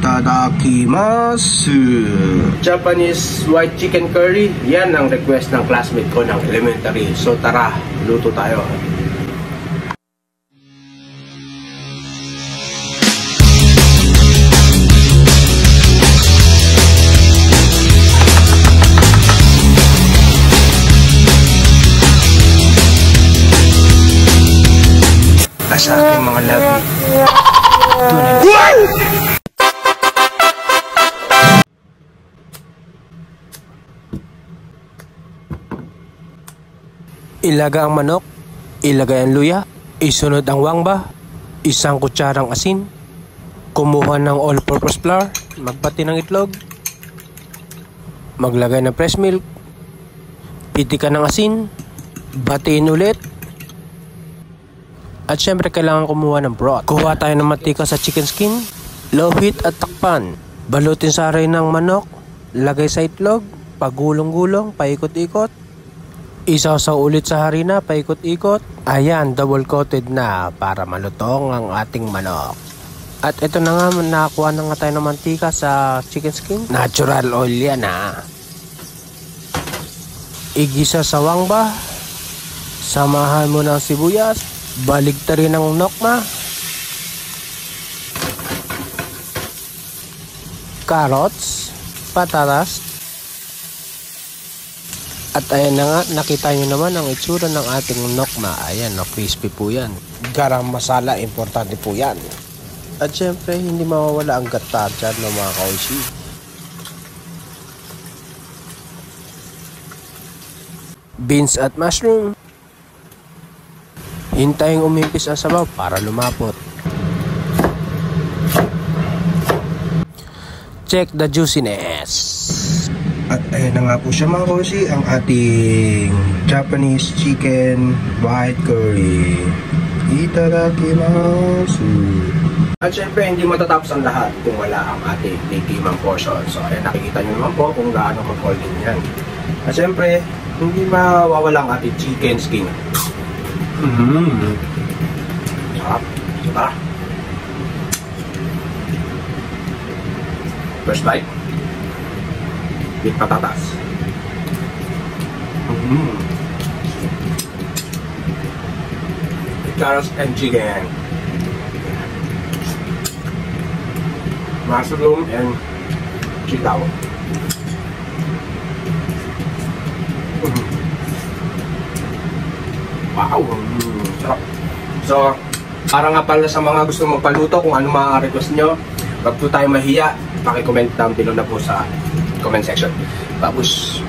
Itadakimasu. Japanese white chicken curry. Yan ang request ng classmate ko ng elementary. So tara, luto tayo. Sa aking mga labi. Ilaga ang manok, ilagay ang luya, isunod ang wangba, isang kutsarang asin, kumuha ng all-purpose flour, magbati ng itlog, maglagay ng fresh milk, pitikan ng asin, batiin ulit. At syempre kailangan kumuha ng broth. Kuha tayo ng mantika sa chicken skin, low heat at takpan. Balutin sa aray ng manok, lagay sa itlog, pagulong-gulong, paikot-ikot. Isaw-saw ulit sa harina, paikot-ikot. Ayan, double coated na para malutong ang ating manok. At ito na nga, nakakuha na nga tayo ng mantika sa chicken skin. Natural oil yan ha. Igisa sa wangba. Samahan mo ng sibuyas. Baligtarin ng nokma, carrots, patatas, at ayan na nga, nakita nyo naman ang itsura ng ating nokma. Ayan, no, crispy po yan. Garam masala, importante po yan. At syempre, hindi mawawala ang gata dyan ng mga kaoshi. Beans at mushroom. Hintayin umimpis ang sabaw para lumapot. Check the juiciness. At ayan na nga po siya mga koshi, ang ating Japanese chicken white curry. Itadakimasu. At syempre hindi matatapos ang lahat kung wala ang ating tikimang portion. So ayan, nakikita nyo naman po kung gaano mag-golden yan. At syempre hindi mawawala ang ating chicken skin. Sarap. Tara. First bite. With patatas. With carrots and chicken. Mushroom and sitaw. Wow! Sarap. So, para nga pala sa mga gusto magpaluto, kung ano mga request nyo, wag po tayo mahiya, paki-comment down below na po sa comment section. Babus!